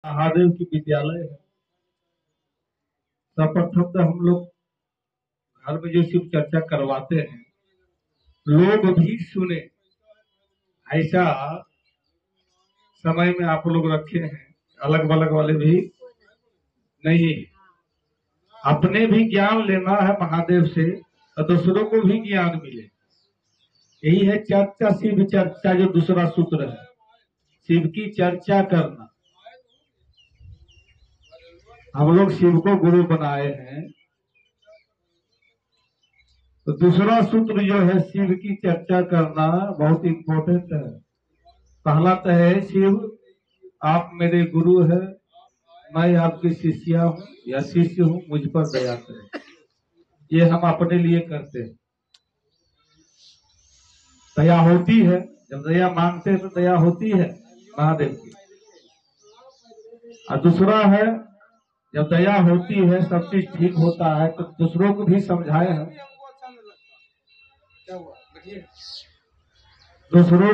महादेव की विद्यालय है। सर्वप्रथम तो हम लोग घर में जो शिव चर्चा करवाते हैं, लोग भी सुने, ऐसा समय में आप लोग रखे हैं। अलग बलग वाले भी नहीं, अपने भी ज्ञान लेना है महादेव से और दूसरों को भी ज्ञान मिले। यही है चर्चा, शिव चर्चा जो दूसरा सूत्र है, शिव की चर्चा करना। हम लोग शिव को गुरु बनाए हैं, तो दूसरा सूत्र जो है शिव की चर्चा करना बहुत इंपॉर्टेंट है। पहला तो है शिव आप मेरे गुरु है, मैं आपकी शिष्या हूँ या शिष्य हूँ, मुझ पर दया करें। ये हम अपने लिए करते हैं। दया होती है, जब दया मांगते हैं तो दया होती है महादेव की। और दूसरा है जब दया होती है, सब चीज ठीक होता है, तो दूसरों को भी समझाए हैं। दूसरों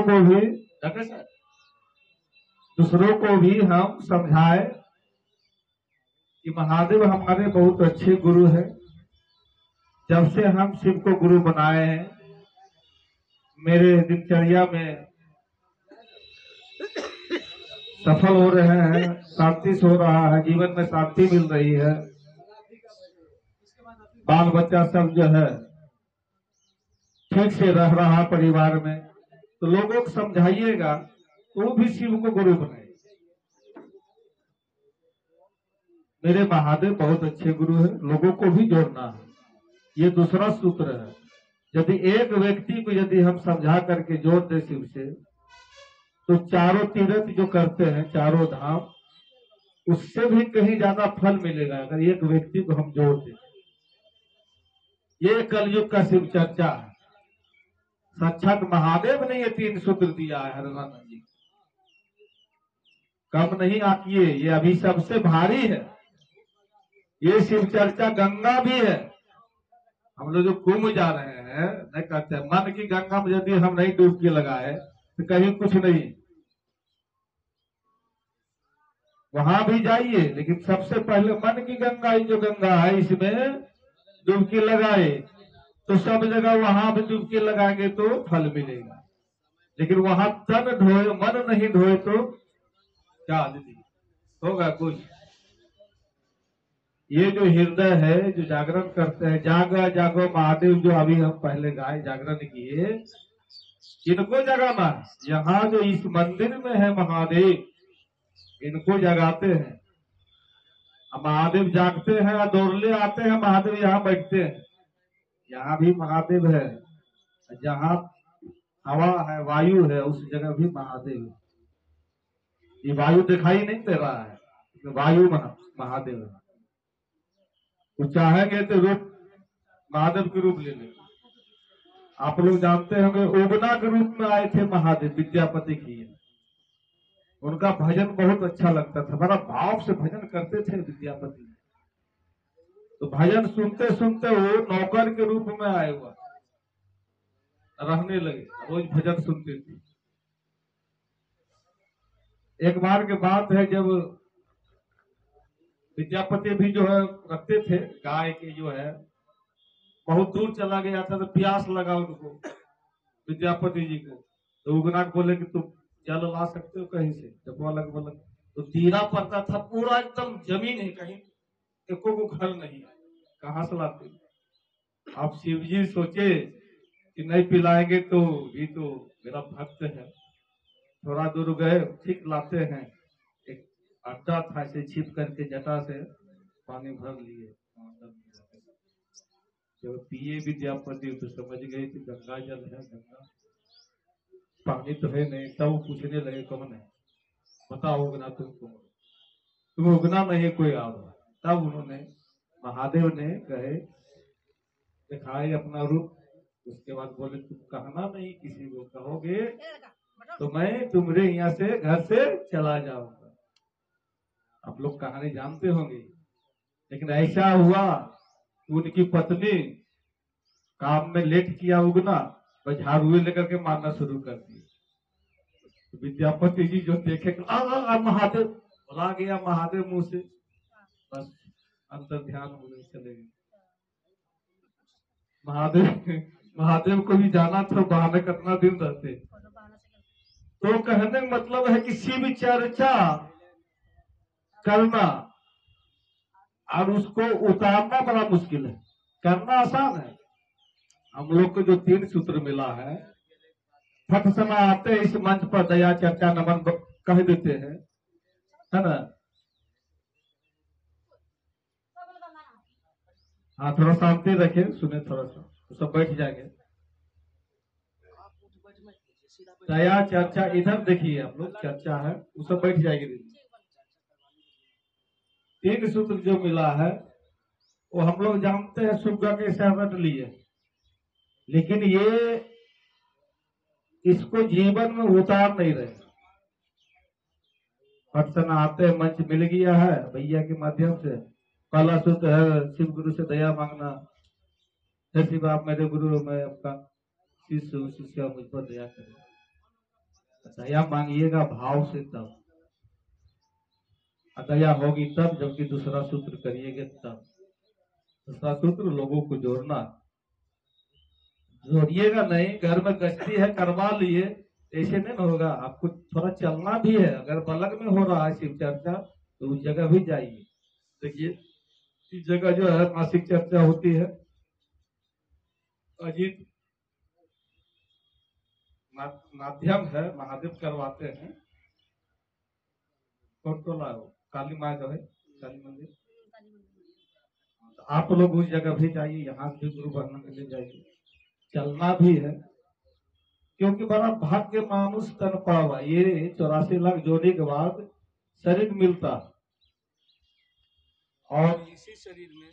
को भी हम समझाए कि महादेव हमारे बहुत अच्छे गुरु हैं। जब से हम शिव को गुरु बनाए हैं, मेरे दिनचर्या में सफल हो रहे हैं, शांति से हो रहा है, जीवन में शांति मिल रही है। बाल बच्चा सब जो है ठीक से रह रहा है परिवार में। तो लोगों को समझाइएगा तो वो भी शिव को गुरु बनाए। मेरे महादेव बहुत अच्छे गुरु है, लोगों को भी जोड़ना है। ये दूसरा सूत्र है। यदि एक व्यक्ति को यदि हम समझा करके जोड़ दे शिव से, तो चारों तीर्थ जो करते हैं, चारों धाम, उससे भी कहीं ज्यादा फल मिलेगा अगर एक व्यक्ति को हम जोड़ दें। ये कलयुग का शिव चर्चा है। साक्षात महादेव ने ये 3 सूत्र दिया है हनुमान जी। कम नहीं आकिए, ये अभी सबसे भारी है। ये शिव चर्चा गंगा भी है। हम लोग जो कुंभ जा रहे हैं, नहीं कहते मन की गंगा में यदि हम नहीं डुबकी लगाए तो कहीं कुछ नहीं। वहां भी जाइए, लेकिन सबसे पहले मन की गंगा, जो गंगा है इसमें डुबकी लगाए, तो सब जगह वहां भी डुबकी लगाएंगे तो फल मिलेगा। लेकिन वहां तन धोए, मन नहीं धोए तो क्या दीदी होगा कुछ। ये जो हृदय है, जो जागरण करते हैं, जागो जागो महादेव, जो अभी हम पहले गाए जागरण किए, इनको जगाना। यहाँ जो इस मंदिर में है महादेव, इनको जगाते हैं। महादेव जागते हैं और दौड़ले आते हैं, महादेव यहाँ बैठते हैं। यहाँ भी महादेव है, जहाँ हवा है, वायु है, उस जगह भी महादेव है। ये वायु दिखाई नहीं दे रहा है, वायु महादेव है। तो चाहेंगे तो रूप महादेव के रूप ले लेंगे। आप लोग जानते होंगे उगना के रूप में आए थे महादेव, विद्यापति की। उनका भजन बहुत अच्छा लगता था, बड़ा भाव से भजन करते थे विद्यापति। तो भजन सुनते सुनते वो नौकर के रूप में आए हुआ रहने लगे, रोज भजन सुनते थे। एक बार की बात है, जब विद्यापति भी जो है रखते थे गाय के, जो है बहुत दूर चला गया था, तो प्यास लगा उनको विद्यापति जी को। तो उगना बोले कि तुम जल ला सकते हो कहीं से, जब अलग बलग तो तीरा पड़ता था, पूरा एकदम जमीन है, कहीं एको को घर नहीं, कहां से लाते। आप शिव जी सोचे कि नहीं पिलाएंगे तो ये तो मेरा भक्त है। थोड़ा दूर गए, ठीक लाते हैं, एक अड्डा था, ऐसे छिप करके जटा से पानी भर लिए। जब पिए विद्यापति तो समझ गए कि गंगा जल है, गंगा पानी तो है नहीं। तब पूछने लगे कौन है, बताओ उगना तुम उगना नहीं कोई आओ। तब उन्होंने महादेव ने कहे, दिखाए अपना रूप। उसके बाद बोले तुम कहना नहीं किसी को, कहोगे तो मैं तुम्हारे यहाँ से घर से चला जाऊंगा। आप लोग कहानी जानते होंगे। लेकिन ऐसा हुआ, उनकी पत्नी काम में लेट किया उगना, वह झाड़ू लेकर के मारना शुरू कर दिया। तो विद्यापति जी जो देखे महादेव, भुला गया महादेव मुंह से, बस अंतर ध्यान हो गए, चले गए। महादेव महादेव को भी जाना था, बहाने कितना दिन रहते। तो कहने का मतलब है कि शिव चर्चा करना और उसको उतारना बड़ा मुश्किल है, करना आसान है। हम लोग को जो 3 सूत्र मिला है, फट समय आते इस मंच पर दया चर्चा नमन कह देते हैं, है ना। हाँ, थोड़ा शांति रखे, सुने थोड़ा सा, तो सब बैठ जाएंगे। दया चर्चा इधर देखिए, आप लोग चर्चा है, वो सब बैठ जाएंगे। 3 सूत्र जो मिला है वो हम लोग जानते हैं, सुग्गा के सहमत लिए, लेकिन ये इसको जीवन में उतार नहीं रहे। पटसन आते मंच मिल गया है भैया के माध्यम से। पहला सूत्र है शिव गुरु से दया मांगना। हे शिव, आप मेरे गुरु, मैं आपका शिष्य हूँ, शिष्य मुझ पर दया करें। दया मांगिएगा भाव से, तब दया होगी तब, जबकि दूसरा सूत्र करिएगा तब। दूसरा सूत्र लोगों को जोड़ना, जोड़िएगा नहीं, घर में गश्ती है करवा लिए, ऐसे नहीं होगा। आपको थोड़ा चलना भी है। अगर बलग में हो रहा है शिव चर्चा तो उस जगह भी जाइए। देखिए इस जगह जो है मासिक चर्चा होती है, अजीत माध्यम है, महादेव करवाते हैं। कौन टोला हो, काली माँ जो है, काली मंदिर, तो आप लोग उस जगह भी जाइए, यहाँ भी गुरु बनने के लिए जाइए। चलना भी है, क्योंकि बड़ा भाग्य मानुष तन पावा। ये 84 लाख जोड़ने के बाद शरीर मिलता, और इसी शरीर में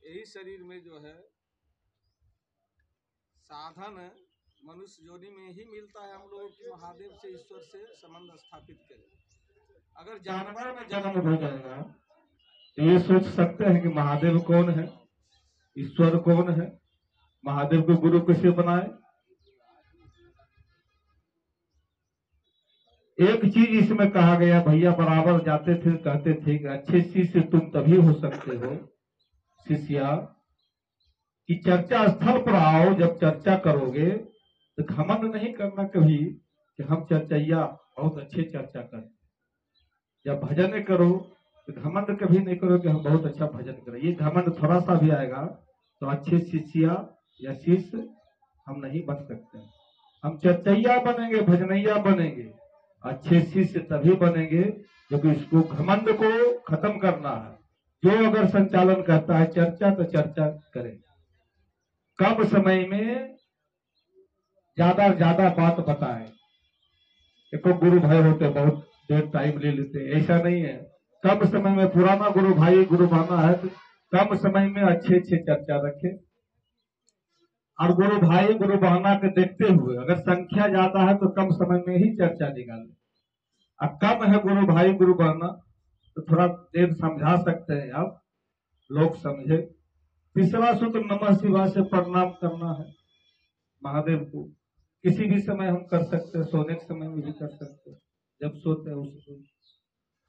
यही शरीर में जो है साधन मनुष्य जोड़ी में ही मिलता है। हम लोगों की महादेव से, ईश्वर से संबंध स्थापित करें। अगर जानवर में जन्म हो जाएगा तो ये सोच सकते हैं कि महादेव कौन है, ईश्वर कौन है, महादेव को गुरु कैसे बनाए। एक चीज इसमें कहा गया, भैया बराबर जाते थे, कहते थे कि अच्छे शिष्य तुम तभी हो सकते हो शिष्या कि चर्चा स्थल पर आओ, जब चर्चा करोगे तो घमंड नहीं करना कभी कि हम चर्चैया बहुत अच्छे चर्चा करें। जब भजन करो तो घमंड कभी नहीं करो कि हम बहुत अच्छा भजन करें। ये घमंड थोड़ा सा भी आएगा तो अच्छे शिष्या या शिष्य हम नहीं बन सकते। हम चर्चैया बनेंगे, भजनैया बनेंगे, अच्छे शिष्य तभी बनेंगे जब इसको घमंड को खत्म करना है। जो अगर संचालन करता है चर्चा तो चर्चा करे, कम समय में ज्यादा बात बताए। देखो गुरु भाई होते बहुत देर टाइम ले लेते, ऐसा नहीं है। कम समय में पुराना गुरु भाई गुरु माना है तो कम समय में अच्छे चर्चा रखे, और गुरु भाई गुरु बहना के देखते हुए अगर संख्या ज्यादा है तो कम समय में ही चर्चा निकाले। अब कम है गुरु भाई गुरु बहना तो थोड़ा देर समझा सकते हैं आप, लोग समझे। तीसरा सूत्र नमः शिवाय से प्रणाम करना है महादेव को। किसी भी समय हम कर सकते हैं, सोने के समय में भी कर सकते हैं, जब सोते हैं उसको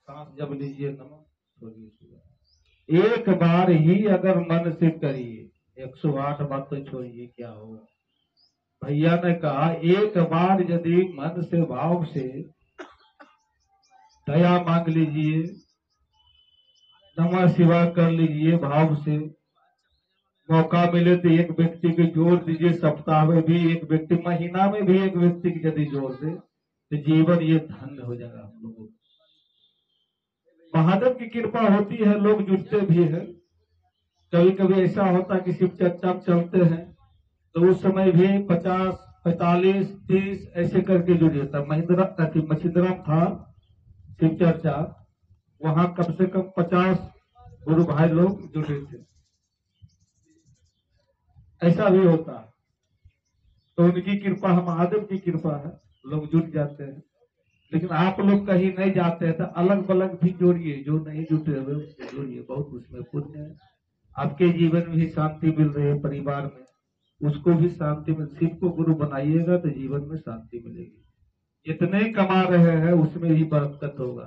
सांस जब लीजिए नमः, छोड़िए। एक बार ही अगर मन से करिए, 108 बात तो छोड़िए, क्या होगा। भैया ने कहा एक बार यदि मन से भाव से दया मांग लीजिए, नमः शिवाय कर लीजिए भाव से। मौका मिले तो एक व्यक्ति को जोड़ दीजिए, सप्ताह में भी एक व्यक्ति, महीना में भी एक व्यक्ति की यदि जोड़ दे तो जीवन ये धन्य हो जाएगा हम लोगों को। महादेव की कृपा होती है, लोग जुटते भी हैं। कभी कभी ऐसा होता है कि शिव चर्चा चलते हैं तो उस समय भी 50, 45, 30 ऐसे करके जुड़ जाता। मछिंद्रा था शिव चर्चा, वहां कम से कम 50 गुरु भाई लोग जुटे थे, ऐसा भी होता है। तो उनकी कृपा है, महादेव की कृपा है, लोग जुट जाते हैं। लेकिन आप लोग कहीं नहीं जाते हैं तो अलग बलग भी जोड़िए, जो नहीं जुटे हुए जोड़िए, बहुत उसमें पुण्य है। आपके जीवन में भी शांति मिल रही है, परिवार में उसको भी शांति मिल, शिव को गुरु बनाइएगा तो जीवन में शांति मिलेगी। जितने कमा रहे हैं उसमें ही बरकत होगा।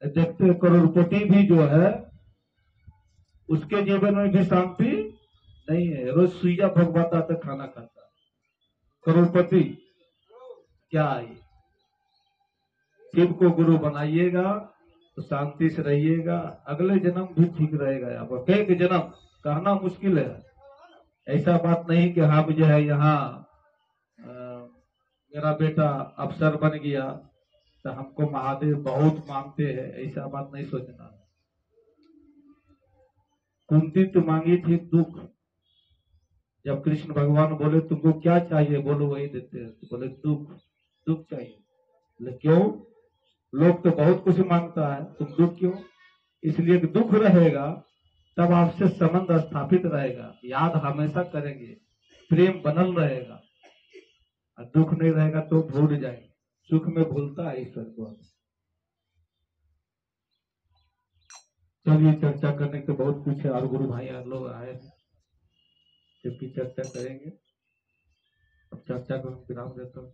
देखते हैं करोड़पति भी जो है उसके जीवन में भी शांति नहीं है, रोज सुइया भगवाता तक खाना खाता। करोड़पति क्या है? शिव को गुरु बनाइएगा तो शांति से रहिएगा, अगले जन्म भी ठीक रहेगा। आपका कई जन्म कहना मुश्किल है। ऐसा बात नहीं कि हाँ मुझे है यहाँ मेरा बेटा अफसर बन गया तो हमको महादेव बहुत मानते हैं, ऐसा बात नहीं सोचना। कुंती तो मांगी थी दुख, जब कृष्ण भगवान बोले तुमको क्या चाहिए, बोलो वही देते हैं, तो बोले दुख, दुख चाहिए। बोले क्यों? लोग तो बहुत कुछ मांगता है, तुम दुख क्यों? इसलिए कि दुख रहेगा तब आपसे संबंध स्थापित रहेगा, याद हमेशा करेंगे, प्रेम बनल रहेगा। और दुख नहीं रहेगा तो भूल जाएंगे। सुख में भूलता है ईश्वर को। चलिए चर्चा करने के बहुत कुछ है और गुरु भाई लोग आए हैं, जबकि चर्चा करेंगे। अब चर्चा को विराम देता हूँ।